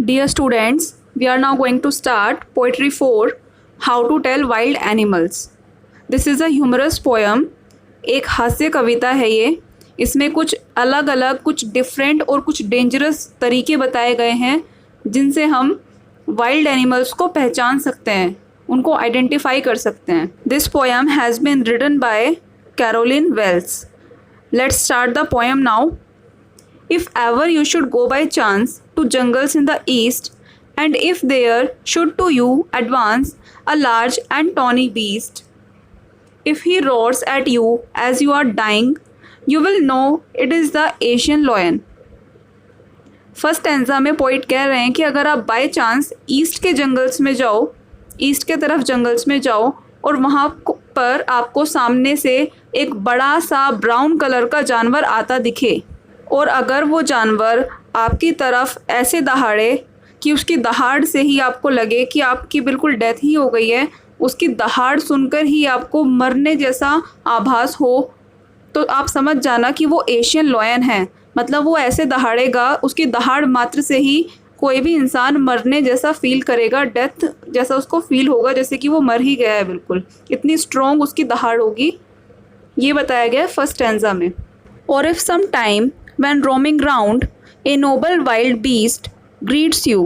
Dear students, we are now going to start Poetry 4 How to Tell Wild Animals. This is a humorous poem. एक हास्य कविता है ये. इसमें कुछ अलग अलग, कुछ डिफरेंट और कुछ डेंजरस तरीके बताए गए हैं जिनसे हम वाइल्ड एनिमल्स को पहचान सकते हैं, उनको आइडेंटिफाई कर सकते हैं. This poem has been written by Caroline Wells. Let's start the poem now. If ever you should go by chance to jungles in the east, and if there should to you advance a large and tawny beast, if he roars at you as you are dying, you will know it is the Asian lion. First stanza में poet कह रहे हैं कि अगर आप by chance east के jungles में जाओ, ईस्ट के तरफ जंगल्स में जाओ और वहाँ पर आपको सामने से एक बड़ा सा ब्राउन कलर का जानवर आता दिखे, और अगर वो जानवर आपकी तरफ ऐसे दहाड़े कि उसकी दहाड़ से ही आपको लगे कि आपकी बिल्कुल डेथ ही हो गई है, उसकी दहाड़ सुनकर ही आपको मरने जैसा आभास हो, तो आप समझ जाना कि वो एशियन लॉयन है. मतलब वो ऐसे दहाड़ेगा, उसकी दहाड़ मात्र से ही कोई भी इंसान मरने जैसा फील करेगा, डेथ जैसा उसको फील होगा, जैसे कि वो मर ही गया है. बिल्कुल इतनी स्ट्रॉन्ग उसकी दहाड़ होगी. ये बताया गया है फर्स्ट स्टैंजा में. और if some time when roaming round a noble wild beast greets you,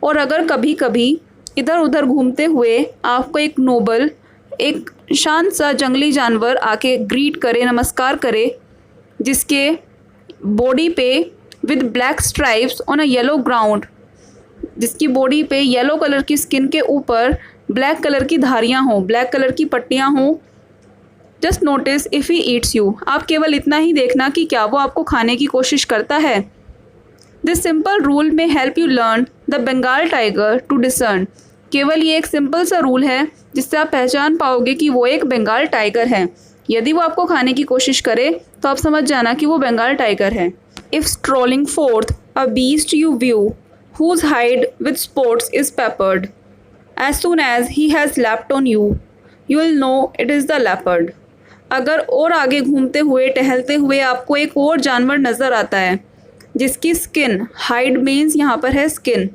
और अगर कभी कभी इधर उधर घूमते हुए आपको एक नोबल, एक शांत सा जंगली जानवर आके ग्रीट करे, नमस्कार करे, जिसके बॉडी पे with black stripes on a yellow ground, जिसकी बॉडी पे येलो कलर की स्किन के ऊपर ब्लैक कलर की धारियाँ हों, ब्लैक कलर की पट्टियाँ हों, just notice if he eats you. आप केवल इतना ही देखना कि क्या वो आपको खाने की कोशिश करता है. This simple rule may help you learn the Bengal tiger to discern. केवल ये एक सिंपल सा रूल है जिससे आप पहचान पाओगे कि वो एक बंगाल टाइगर है. यदि वो आपको खाने की कोशिश करे तो आप समझ जाना कि वो बंगाल टाइगर है. If strolling fourth a beast you view whose hide with spots is peppered, as soon as he has leapt on you, you will know it is the leopard. अगर और आगे घूमते हुए, टहलते हुए आपको एक और जानवर नज़र आता है जिसकी स्किन, हाइड मीन्स यहाँ पर है स्किन,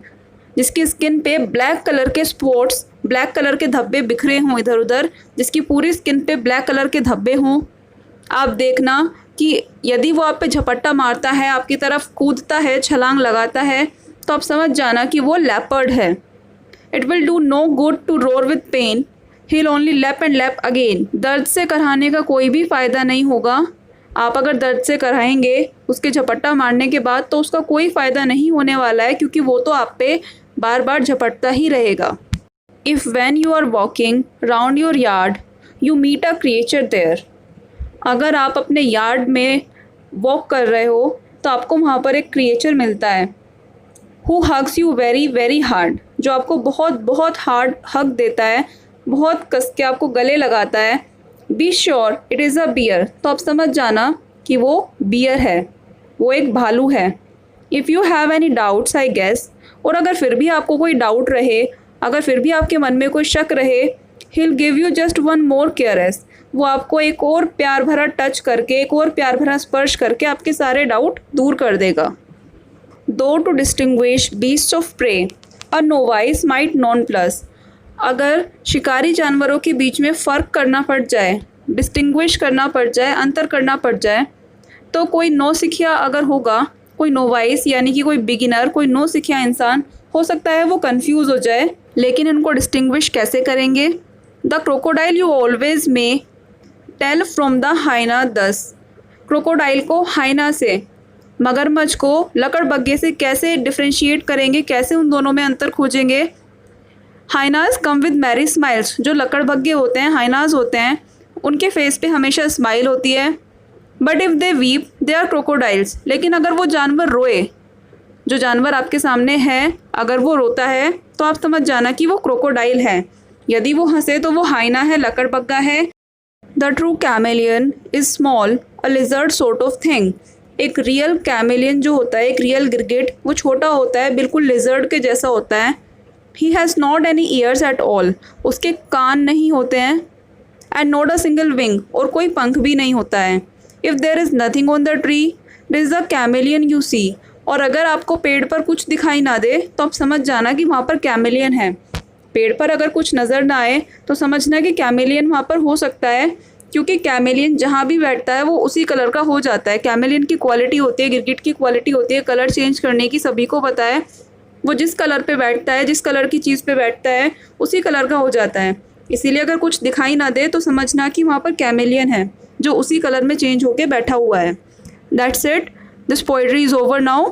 जिसकी स्किन पे ब्लैक कलर के स्पॉट्स, ब्लैक कलर के धब्बे बिखरे हों इधर उधर, जिसकी पूरी स्किन पे ब्लैक कलर के धब्बे हों, आप देखना कि यदि वो आप पे झपट्टा मारता है, आपकी तरफ कूदता है, छलांग लगाता है, तो आप समझ जाना कि वो लेपर्ड है. It will do no good to roar with pain, He'll only lap and lap again. दर्द से कराने का कोई भी फ़ायदा नहीं होगा. आप अगर दर्द से कराएंगे उसके झपट्टा मारने के बाद, तो उसका कोई फ़ायदा नहीं होने वाला है, क्योंकि वो तो आप पे बार बार झपटता ही रहेगा. If when you are walking round your yard you meet a creature there, अगर आप अपने यार्ड में वॉक कर रहे हो तो आपको वहाँ पर एक क्रिएचर मिलता है. Who hugs you very very hard, जो आपको बहुत बहुत हार्ड हग देता है, बहुत कस के आपको गले लगाता है. Be sure it is a bear, तो आप समझ जाना कि वो बियर है, वो एक भालू है. If you have any doubts I guess, और अगर फिर भी आपको कोई डाउट रहे, अगर फिर भी आपके मन में कोई शक रहे, he'll give you just one more caress, वो आपको एक और प्यार भरा टच करके, एक और प्यार भरा स्पर्श करके आपके सारे डाउट दूर कर देगा. दो to distinguish beasts of prey a novice might nonplus, अगर शिकारी जानवरों के बीच में फ़र्क करना पड़ जाए, डिस्टिंग्विश करना पड़ जाए, अंतर करना पड़ जाए, तो कोई नौसिखिया अगर होगा, कोई नोवाइस यानी कि कोई बिगिनर, कोई नौसिखिया इंसान हो सकता है वो कंफ्यूज हो जाए. लेकिन इनको डिस्टिंग्विश कैसे करेंगे? द क्रोकोडाइल यू ऑलवेज में टेल फ्रॉम द हाइना दस, क्रोकोडाइल को हाइना से, मगरमच्छ को लकड़बग्गे से कैसे डिफ्रेंशिएट करेंगे, कैसे उन दोनों में अंतर खोजेंगे? Hyenas come with merry smiles, जो लकड़बग्गे होते हैं, हाइनाज होते हैं, उनके फेस पे हमेशा स्माइल होती है. But if they weep they are crocodiles, लेकिन अगर वो जानवर रोए, जो जानवर आपके सामने है, अगर वो रोता है तो आप समझ जाना कि वो क्रोकोडाइल है. यदि वो हंसे तो वो हाइना है, लकड़बग्गा है. The true chameleon is small a lizard sort of thing, एक रियल कैमेलियन जो होता है, एक रियल गिरगिट, वो छोटा होता है, बिल्कुल लिजर्ड के जैसा होता है. He has not any ears at all, उसके कान नहीं होते हैं. And not a single wing, और कोई पंख भी नहीं होता है. If there is nothing on the tree, there is a chameleon you see, और अगर आपको पेड़ पर कुछ दिखाई ना दे तो आप समझ जाना कि वहाँ पर कैमेलियन है। पेड़ पर अगर कुछ नज़र ना आए तो समझना कि कैमेलियन वहाँ पर हो सकता है, क्योंकि कैमेलियन जहाँ भी बैठता है वो उसी कलर का हो जाता है। कैमेलियन की क्वालिटी होती है, गिरगिट की क्वालिटी होती है कलर चेंज करने की, सभी को पता है। वो जिस कलर पे बैठता है, जिस कलर की चीज़ पे बैठता है, उसी कलर का हो जाता है। इसीलिए अगर कुछ दिखाई ना दे तो समझना कि वहाँ पर कैमेलियन है जो उसी कलर में चेंज होके बैठा हुआ है। That's it, this poetry is over now.